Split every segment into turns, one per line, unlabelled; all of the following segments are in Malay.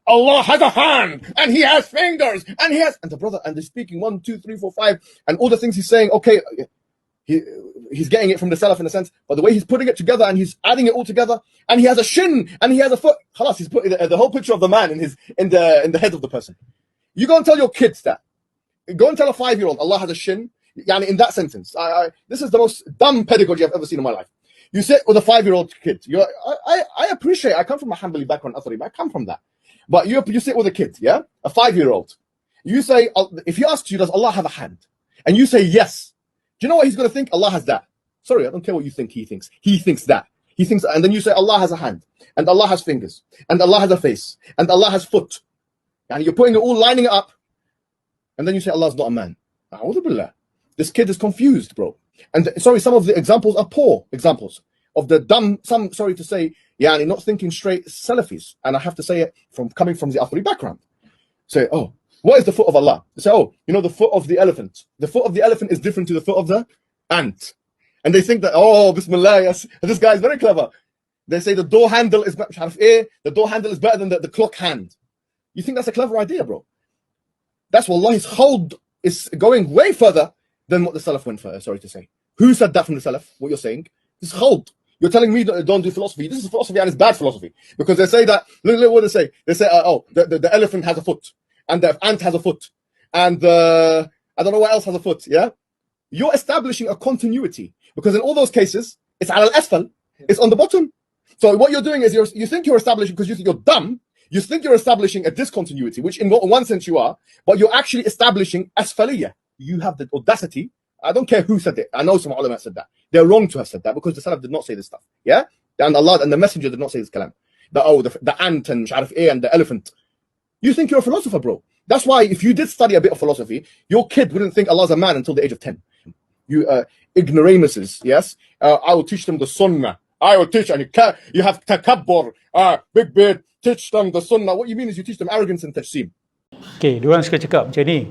Allah has a hand, and He has fingers, and He has, and the brother, and they're speaking 1, 2, 3, 4, 5, and all the things he's saying, okay, he's getting it from the Salaf in a sense, but the way he's putting it together and he's adding it all together, and he has a shin, and he has a foot, khalas, he's putting the whole picture of the man in the head of the person. You go and tell your kids that. Go and tell a 5-year-old Allah has a shin, yani in that sentence. This is the most dumb pedagogy I've ever seen in my life. You sit with a 5-year-old kid. I appreciate, I come from a Hanbali background, Athari, but I come from that. But you sit with a kid, yeah? A 5-year-old. You say, if he asks you, does Allah have a hand? And you say yes. Do you know what he's going to think? Allah has that. Sorry, I don't care what you think he thinks. He thinks that. He thinks, and then you say Allah has a hand, and Allah has fingers, and Allah has a face, and Allah has foot. And you're putting it all, lining it up, and then you say Allah's not a man. A'udhu billah. This kid is confused, bro. And sorry, some of the examples are poor examples of the dumb, some, sorry to say, yani not thinking straight Salafis. And I have to say it from coming from the Athari background. Say, oh, what is the foot of Allah? They say, oh, you know, the foot of the elephant. The foot of the elephant is different to the foot of the ant. And they think that, oh, Bismillah, yes, this guy is very clever. They say the door handle is the door handle is better than the clock hand. You think that's a clever idea, bro? That's Wallahi's hold is going way further than what the Salaf went for, sorry to say. Who said that from the Salaf? What you're saying? This hold. You're telling me that don't do philosophy. This is philosophy and it's bad philosophy. Because they say that, look what they say. They say, oh, the elephant has a foot. And the ant has a foot. And I don't know what else has a foot, yeah? You're establishing a continuity. Because in all those cases, it's al-asfal. It's on the bottom. So what you're doing is you think you're establishing, because you think you're dumb, you think you're establishing a discontinuity, which in one sense you are, but you're actually establishing asfaliyah. You have the audacity. I don't care who said it. I know some ulama said that. They're wrong to have said that because the Salaf did not say this stuff. Yeah? And Allah and the Messenger did not say this kalam. The ant and and the elephant. You think you're a philosopher, bro. That's why if you did study a bit of philosophy, your kid wouldn't think Allah's a man until the age of 10. You ignoramuses, yes? I will teach them the sunnah. I will teach, and you have takabbur, big beard, teach them the sunnah. What you mean is you teach them arrogance and tajsim.
Okay, diorang suka cakap macam ni.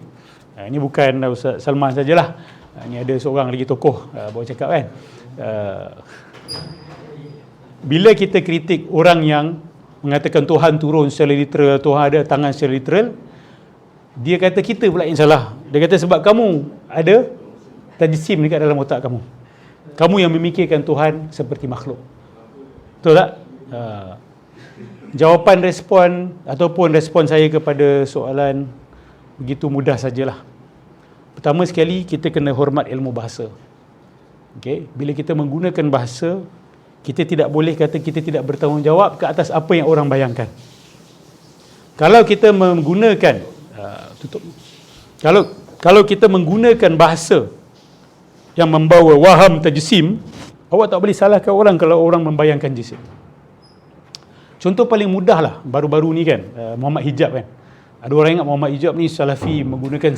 Ini bukan Ustaz Salman sajalah. Ini ada seorang lagi tokoh bawa cakap kan. Bila kita kritik orang yang mengatakan Tuhan turun secara literal, Tuhan ada tangan secara literal, dia kata kita pula yang salah. Dia kata sebab kamu ada tajsim dekat dalam otak kamu. Kamu yang memikirkan Tuhan seperti makhluk. Betul tak? Jawapan respon ataupun respon saya kepada soalan begitu mudah sajalah. Pertama sekali, kita kena hormat ilmu bahasa. Okay? Bila kita menggunakan bahasa, kita tidak boleh kata kita tidak bertanggungjawab ke atas apa yang orang bayangkan. Kalau kita menggunakan kalau kita menggunakan bahasa yang membawa waham tajsim, awak tak boleh salahkan orang kalau orang membayangkan jisim. Contoh paling mudah lah, baru-baru ni kan, Muhammad Hijab kan. Ada orang ingat Muhammad Hijab ni Salafi, menggunakan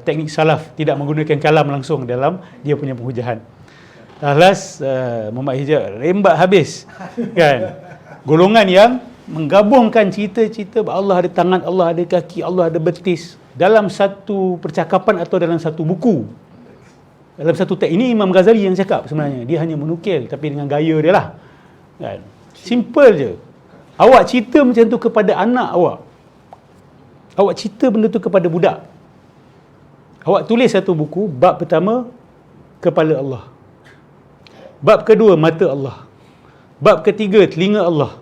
teknik Salaf, tidak menggunakan kalam langsung dalam dia punya penghujahan. Last Muhammad Hijab rembat habis kan. Golongan yang menggabungkan cerita-cerita Allah ada tangan, Allah ada kaki, Allah ada betis dalam satu percakapan atau dalam satu buku. Dalam satu teks. Ini Imam Ghazali yang cakap sebenarnya. Dia hanya menukil tapi dengan gaya dia lah. Kan? Simple je. Awak cerita macam tu kepada anak awak. Awak cerita benda tu kepada budak. Awak tulis satu buku, bab pertama, kepala Allah. Bab kedua, mata Allah. Bab ketiga, telinga Allah.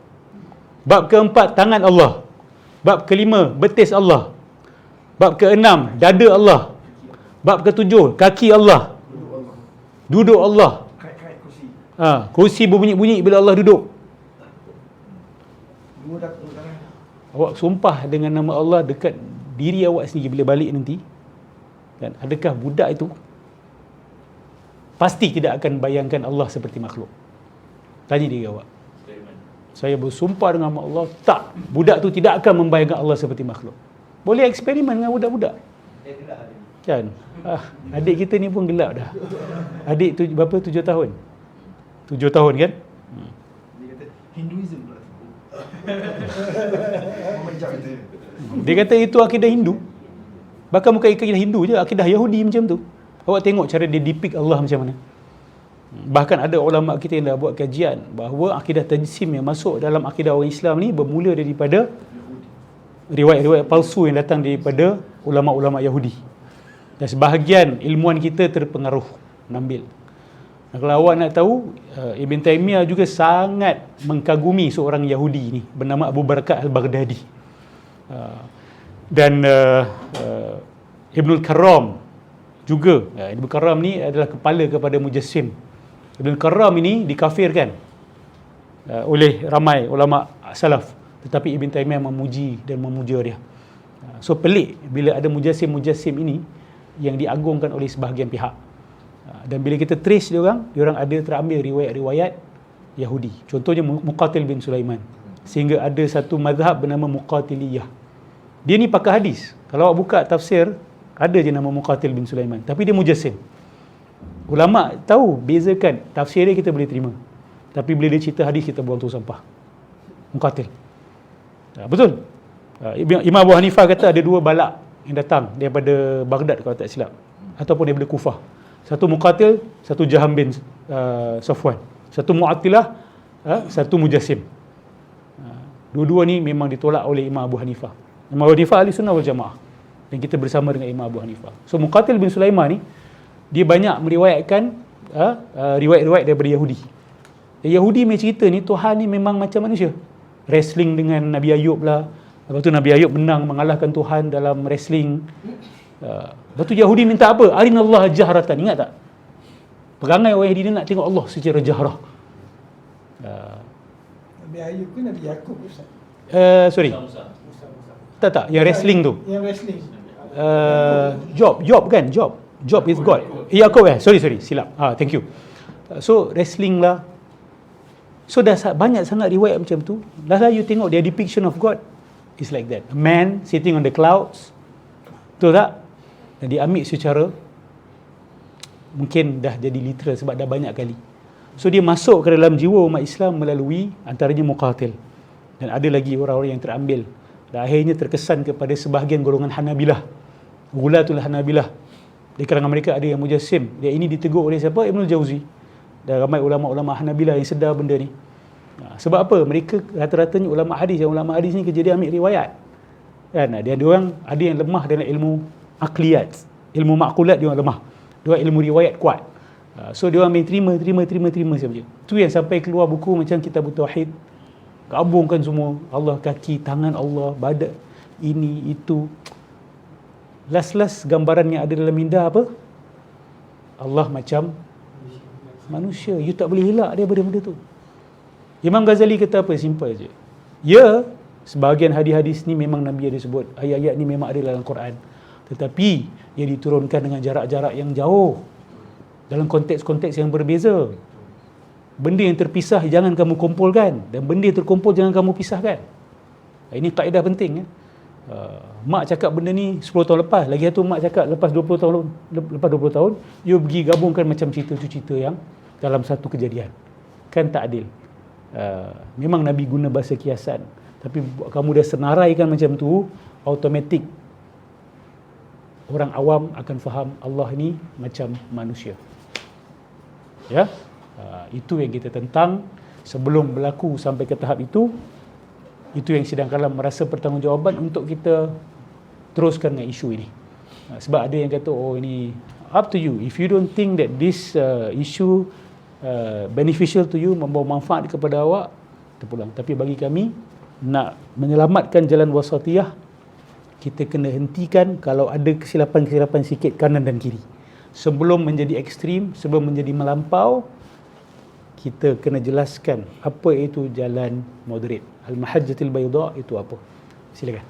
Bab keempat, tangan Allah. Bab kelima, betis Allah. Bab keenam, dada Allah. Bab ketujuh, kaki Allah. Duduk Allah. Kursi berbunyi-bunyi bila Allah duduk. Awak sumpah dengan nama Allah dekat diri awak sendiri bila balik nanti, kan, adakah budak itu pasti tidak akan bayangkan Allah seperti makhluk? Tanya diri awak. Saya bersumpah dengan nama Allah, tak, budak tu tidak akan membayangkan Allah seperti makhluk. Boleh eksperimen dengan budak-budak kan. Adik kita ni pun gelap dah. Adik tu berapa? 7 tahun 7 tahun kan.
Dia kata Hinduism pula.
Dia kata itu akidah Hindu. Bahkan bukan akidah Hindu je, akidah Yahudi macam tu. Awak tengok cara dia depict Allah macam mana. Bahkan ada ulama kita yang dah buat kajian bahawa akidah tajsim yang masuk dalam akidah orang Islam ni bermula daripada riwayat-riwayat palsu yang datang daripada ulama-ulama Yahudi. Dan sebahagian ilmuwan kita terpengaruh mengambil. Dan kalau awak nak tahu, Ibn Taymiyah juga sangat mengkagumi seorang Yahudi ni bernama Abu Barakat Al-Baghdadi. Dan Ibnul Karram juga. Ibnul Karram ni adalah kepala kepada Mujassim. Ibnul Karram ini dikafirkan oleh ramai ulama salaf, tetapi Ibn Taymiyah memuji dan memuja dia. So pelik bila ada mujassim ini yang diagungkan oleh sebahagian pihak. Dan bila kita trace dia orang ada terambil riwayat-riwayat Yahudi. Contohnya Muqatil bin Sulaiman. Sehingga ada satu mazhab bernama Muqatiliyah. Dia ni pakar hadis. Kalau awak buka tafsir, ada je nama Muqatil bin Sulaiman. Tapi dia mujassim. Ulama tahu bezakan, tafsir dia kita boleh terima. Tapi bila dia cerita hadis, kita buang tu sampah. Muqatil. Betul. Imam Abu Hanifah kata ada 2 balak yang datang daripada Baghdad kalau tak silap, ataupun daripada Kufah. Satu Muqatil, satu Jaham bin Safwan. Satu Mu'attilah, satu Mujassim. Dua-dua ni memang ditolak oleh Imam Abu Hanifah. Imam Abu Hanifah ahli sunnah wal jamaah, dan kita bersama dengan Imam Abu Hanifah. So Muqatil bin Sulaiman ni dia banyak meriwayatkan riwayat-riwayat daripada Yahudi. Yahudi punya cerita ni Tuhan ni memang macam manusia. Wrestling dengan Nabi Ayub lah. Lepas tu Nabi Ayub menang mengalahkan Tuhan dalam wrestling. Lepas tu Yahudi minta apa? Arinallah jahratan. Ingat tak? Perangai orang Yahudi nak tengok Allah secara jahrah.
Nabi Ayub ke Nabi Yakub Ustaz?
Sorry. Tak. Yang wrestling tu.
Yang wrestling.
Job kan? Job is God. Yakub Sorry. Silap. Thank you. So wrestling lah. So dah banyak sangat riwayat macam tu. Dah you tengok their depiction of God is like that. A man sitting on the clouds. Betul tak? Dan diambil secara mungkin dah jadi literal sebab dah banyak kali. So dia masuk ke dalam jiwa umat Islam melalui antaranya Muqatil. Dan ada lagi orang-orang yang terambil. Dan akhirnya terkesan kepada sebahagian golongan Hanabilah. Ghulatul Hanabilah. Di kalangan mereka ada yang mujassim. Dia ini ditegur oleh siapa? Ibnul Jauzi. Dan ramai ulama-ulama Hanabilah yang sedar benda ni. Sebab apa? Mereka rata-ratanya ulama hadis. Yang ulama hadis ni kerja dia ambil riwayat. Kan? Dia orang ada yang lemah dalam ilmu akliyat. Ilmu makulat dia orang lemah. Dia orang ilmu riwayat kuat. So dia orang terima saja. Tu yang sampai keluar buku macam Kitabut Tauhid. Gabungkan semua. Allah kaki, tangan Allah, badan, ini, itu. Last gambaran yang ada dalam minda apa? Allah macam manusia. You tak boleh elak daripada benda tu. Imam Ghazali kata apa? Simple je. Ya, sebahagian hadis-hadis ni memang Nabi ada sebut. Ayat-ayat ni memang ada dalam Quran. Tetapi ia diturunkan dengan jarak-jarak yang jauh. Dalam konteks-konteks yang berbeza. Benda yang terpisah jangan kamu kumpulkan. Dan benda yang terkumpul jangan kamu pisahkan. Ini kaedah penting. Mak cakap benda ni 10 tahun lepas. Lagi satu mak cakap lepas 20 tahun. You pergi gabungkan macam cerita-cerita yang dalam satu kejadian. Kan tak adil. Memang Nabi guna bahasa kiasan. Tapi kamu dah senaraikan macam tu, automatik orang awam akan faham Allah ni macam manusia. Ya, itu yang kita tentang. Sebelum berlaku sampai ke tahap itu yang sedangkala merasa pertanggungjawaban untuk kita teruskan dengan isu ini. Sebab ada yang kata, oh ini up to you. If you don't think that this issue beneficial to you, membawa manfaat kepada awak, terpulang. Tapi bagi kami, nak menyelamatkan jalan wasatiyah, kita kena hentikan kalau ada kesilapan-kesilapan sikit kanan dan kiri. Sebelum menjadi ekstrim, sebelum menjadi melampau, kita kena jelaskan apa itu jalan moderate. Al-Mahajjatul Bayda itu apa. Silakan.